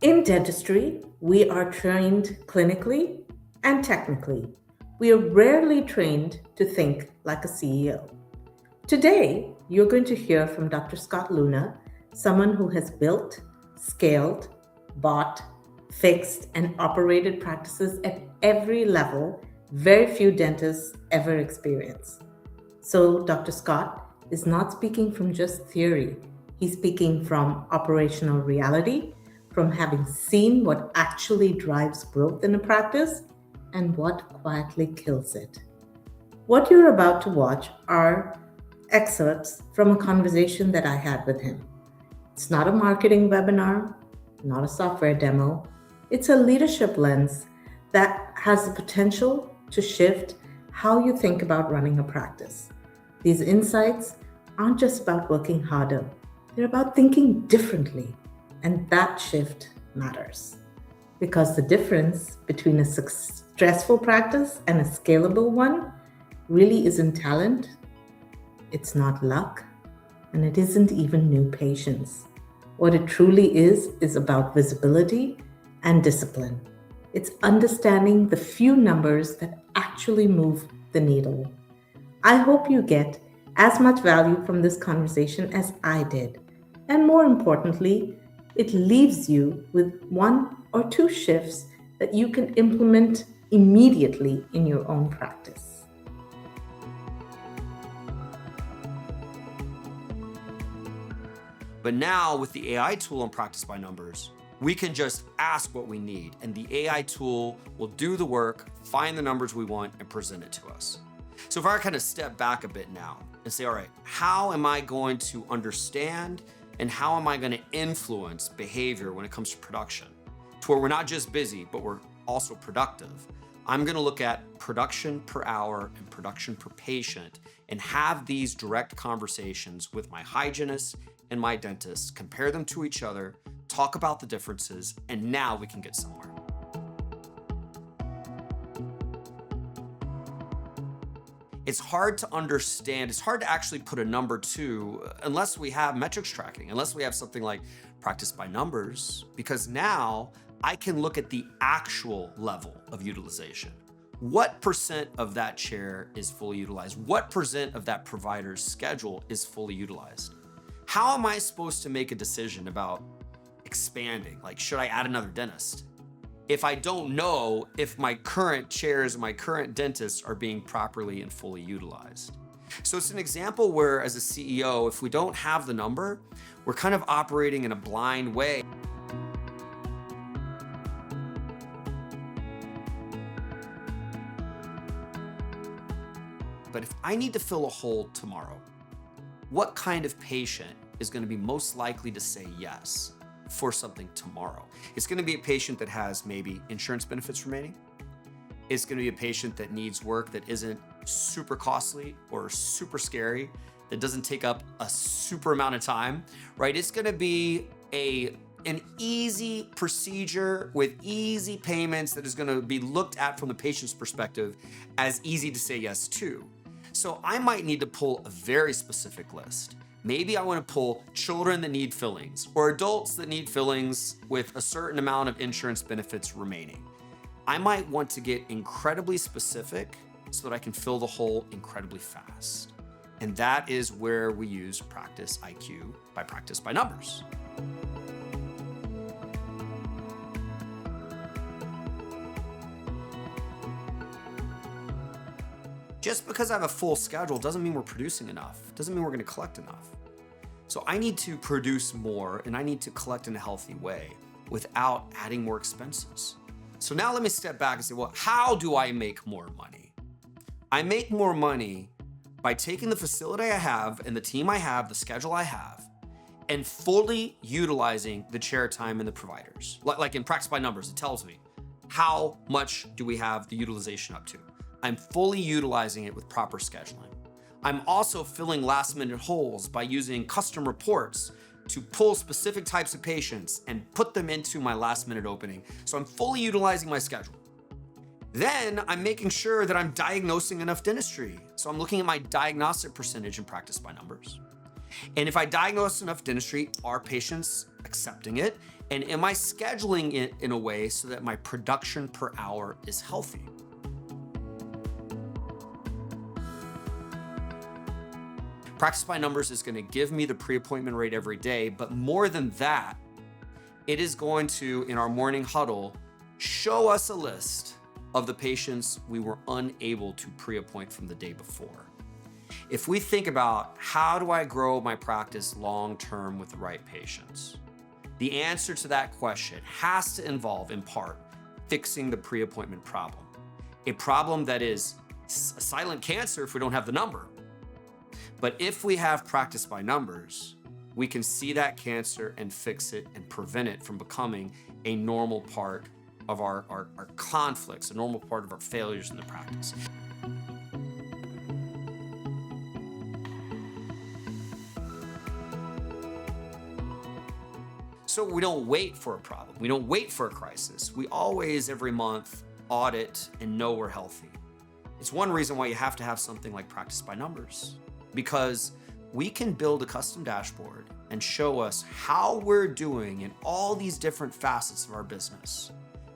In dentistry, we are trained clinically and technically. We are rarely trained to think like a CEO. Today, you're going to hear from Dr. Scott Leune, someone who has built, scaled, bought, fixed, and operated practices at every level very few dentists ever experience. So, Dr. Scott is not speaking from just theory, he's speaking from operational reality, from having seen what actually drives growth in a practice and what quietly kills it. What you're about to watch are excerpts from a conversation that I had with him. It's not a marketing webinar, not a software demo. It's a leadership lens that has the potential to shift how you think about running a practice. These insights aren't just about working harder, they're about thinking differently, and that shift matters. Because the difference between a stressful practice and a scalable one really isn't talent, it's not luck, and it isn't even new patience. What it truly is about visibility and discipline. It's understanding the few numbers that actually move the needle. I hope you get as much value from this conversation as I did. And more importantly, it leaves you with one or two shifts that you can implement immediately in your own practice. But now with the AI tool and Practice by Numbers, we can just ask what we need and the AI tool will do the work, find the numbers we want and present it to us. So if I kind of step back a bit now and say, all right, how am I going to understand and how am I going to influence behavior when it comes to production to where we're not just busy, but we're also productive? I'm going to look at production per hour and production per patient and have these direct conversations with my hygienist and my dentist, compare them to each other, talk about the differences, and now we can get somewhere. It's hard to understand, it's hard to actually put a number to unless we have metrics tracking, unless we have something like Practice by Numbers, because now I can look at the actual level of utilization. What percent of that chair is fully utilized? What percent of that provider's schedule is fully utilized? How am I supposed to make a decision about expanding? Like, should I add another dentist? If I don't know if my current chairs, my current dentists are being properly and fully utilized. So it's an example where as a CEO, if we don't have the number, we're kind of operating in a blind way. But if I need to fill a hole tomorrow, what kind of patient is going to be most likely to say yes for something tomorrow? It's going to be a patient that has maybe insurance benefits remaining. It's going to be a patient that needs work that isn't super costly or super scary, that doesn't take up a super amount of time, right? It's going to be an easy procedure with easy payments that is going to be looked at from the patient's perspective as easy to say yes to. So I might need to pull a very specific list. Maybe I want to pull children that need fillings or adults that need fillings with a certain amount of insurance benefits remaining. I might want to get incredibly specific so that I can fill the hole incredibly fast. And that is where we use Practice IQ by Practice by Numbers. Just because I have a full schedule doesn't mean we're producing enough, doesn't mean we're going to collect enough. So I need to produce more and I need to collect in a healthy way without adding more expenses. So now let me step back and say, well, how do I make more money? I make more money by taking the facility I have and the team I have, the schedule I have, and fully utilizing the chair time and the providers. Like in Practice by Numbers, it tells me how much do we have the utilization up to. I'm fully utilizing it with proper scheduling. I'm also filling last minute holes by using custom reports to pull specific types of patients and put them into my last minute opening. So I'm fully utilizing my schedule. Then I'm making sure that I'm diagnosing enough dentistry. So I'm looking at my diagnostic percentage in Practice by Numbers. And if I diagnose enough dentistry, are patients accepting it? And am I scheduling it in a way so that my production per hour is healthy? Practice by numbers is going to give me the pre-appointment rate every day, but more than that, it is going to, in our morning huddle, show us a list of the patients we were unable to pre-appoint from the day before. If we think about how do I grow my practice long-term with the right patients, the answer to that question has to involve, in part, fixing the pre-appointment problem. A problem that is a silent cancer if we don't have the number. But if we have practice by numbers, we can see that cancer and fix it and prevent it from becoming a normal part of our conflicts, a normal part of our failures in the practice. So we don't wait for a problem. We don't wait for a crisis. We always, every month, audit and know we're healthy. It's one reason why you have to have something like practice by numbers, because we can build a custom dashboard and show us how we're doing in all these different facets of our business.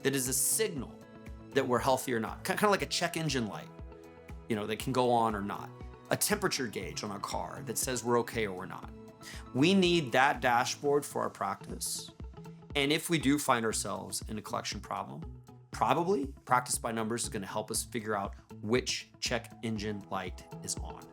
That is a signal that we're healthy or not. Kind of like a check engine light, that can go on or not. A temperature gauge on our car that says we're okay or we're not. We need that dashboard for our practice. And if we do find ourselves in a collection problem, probably practice by numbers is going to help us figure out which check engine light is on.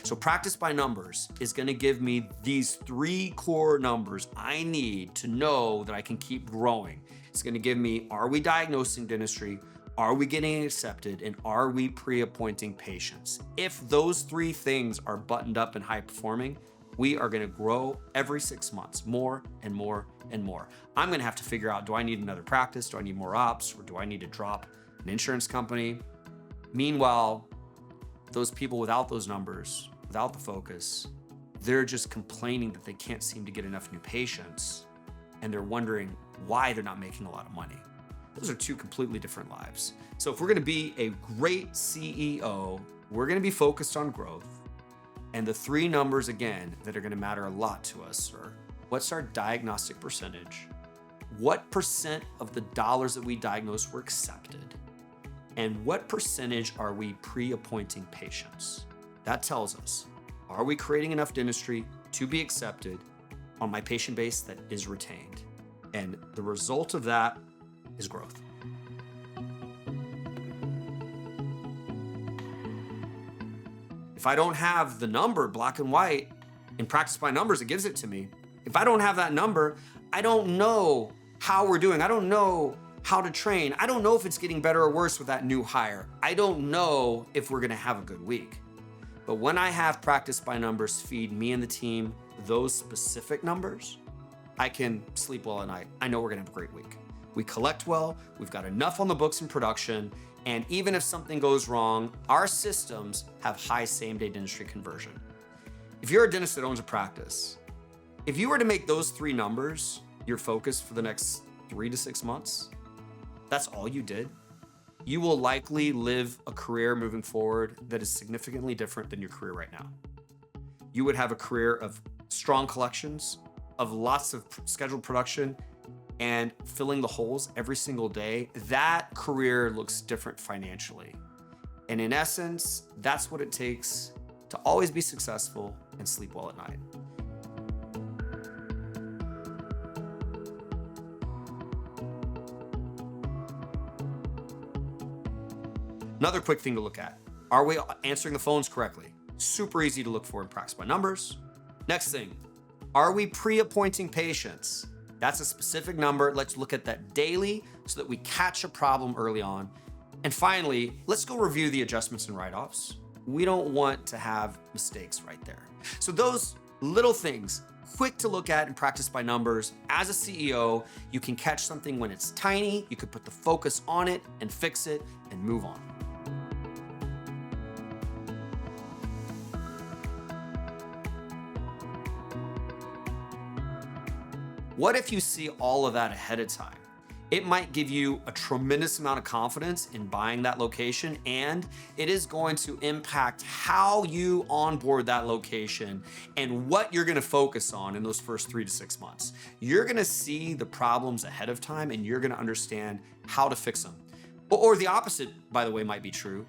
So practice by numbers is going to give me these 3 core numbers I need to know that I can keep growing. It's going to give me, are we diagnosing dentistry? Are we getting accepted? And are we pre-appointing patients? If those 3 things are buttoned up and high performing, we are going to grow every 6 months, more and more and more. I'm going to have to figure out, do I need another practice? Do I need more ops? Or do I need to drop an insurance company? Meanwhile, those people without those numbers, without the focus, they're just complaining that they can't seem to get enough new patients, and they're wondering why they're not making a lot of money. Those are 2 completely different lives. So if we're gonna be a great CEO, we're gonna be focused on growth. And the 3 numbers, again, that are gonna matter a lot to us are, what's our diagnostic percentage? What percent of the dollars that we diagnose were accepted? And what percentage are we pre-appointing patients? That tells us, are we creating enough dentistry to be accepted on my patient base that is retained? And the result of that is growth. If I don't have the number black and white in practice by numbers, it gives it to me. If I don't have that number, I don't know how we're doing. I don't know how to train. I don't know if it's getting better or worse with that new hire. I don't know if we're gonna have a good week. But when I have practice by numbers feed me and the team those specific numbers, I can sleep well at night. I know we're gonna have a great week. We collect well, we've got enough on the books in production, and even if something goes wrong, our systems have high same-day dentistry conversion. If you're a dentist that owns a practice, if you were to make those 3 numbers your focus for the next 3 to 6 months, that's all you did, you will likely live a career moving forward that is significantly different than your career right now. You would have a career of strong collections, of lots of scheduled production, and filling the holes every single day. That career looks different financially. And in essence, that's what it takes to always be successful and sleep well at night. Another quick thing to look at, are we answering the phones correctly? Super easy to look for in practice by numbers. Next thing, are we pre-appointing patients? That's a specific number. Let's look at that daily so that we catch a problem early on. And finally, let's go review the adjustments and write-offs. We don't want to have mistakes right there. So those little things, quick to look at and practice by numbers. As a CEO, you can catch something when it's tiny, you could put the focus on it and fix it and move on. What if you see all of that ahead of time It might give you a tremendous amount of confidence in buying that location, and it is going to impact how you onboard that location and what you're going to focus on in those first 3 to 6 months. You're going to see the problems ahead of time and you're going to understand how to fix them. Or the opposite, by the way, might be true.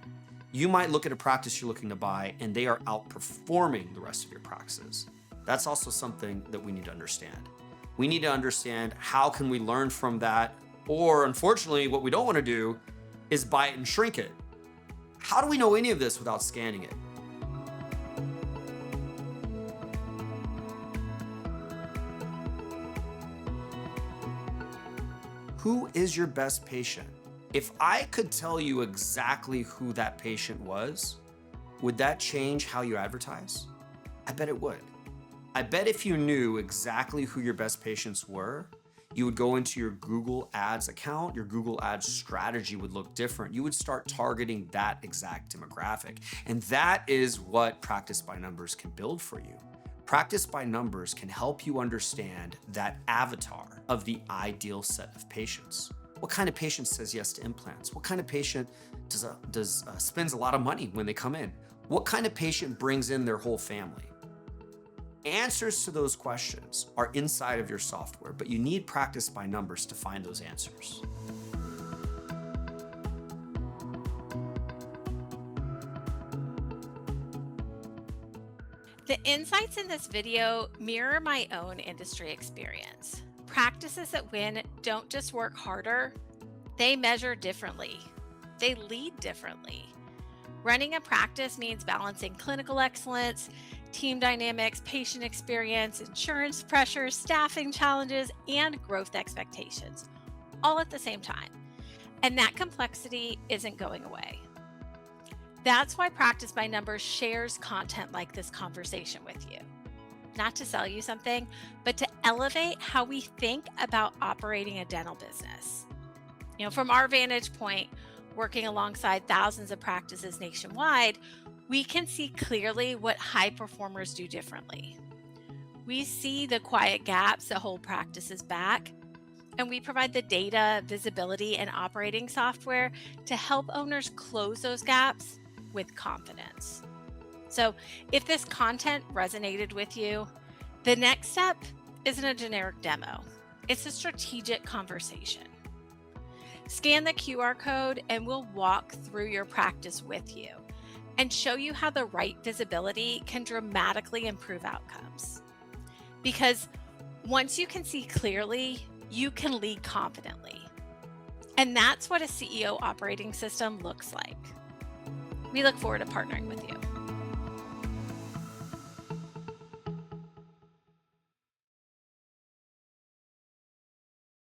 You might look at a practice you're looking to buy and they are outperforming the rest of your practices. That's also something that we need to understand. We need to understand how can we learn from that. Or unfortunately, what we don't want to do is buy it and shrink it. How do we know any of this without scanning it? Who is your best patient? If I could tell you exactly who that patient was, would that change how you advertise? I bet it would. I bet if you knew exactly who your best patients were, you would go into your Google Ads account, your Google Ads strategy would look different. You would start targeting that exact demographic. And that is what Practice by Numbers can build for you. Practice by Numbers can help you understand that avatar of the ideal set of patients. What kind of patient says yes to implants? What kind of patient spends a lot of money when they come in? What kind of patient brings in their whole family? Answers to those questions are inside of your software, but you need Practice by Numbers to find those answers. The insights in this video mirror my own industry experience. Practices that win don't just work harder, they measure differently. They lead differently. Running a practice means balancing clinical excellence, team dynamics, patient experience, insurance pressures, staffing challenges, and growth expectations, all at the same time. And that complexity isn't going away. That's why Practice by Numbers shares content like this conversation with you. Not to sell you something, but to elevate how we think about operating a dental business. From our vantage point, working alongside thousands of practices nationwide, we can see clearly what high performers do differently. We see the quiet gaps that hold practices back, and we provide the data, visibility, and operating software to help owners close those gaps with confidence. So if this content resonated with you, the next step isn't a generic demo. It's a strategic conversation. Scan the QR code and we'll walk through your practice with you and show you how the right visibility can dramatically improve outcomes. Because once you can see clearly, you can lead confidently. And that's what a CEO operating system looks like. We look forward to partnering with you.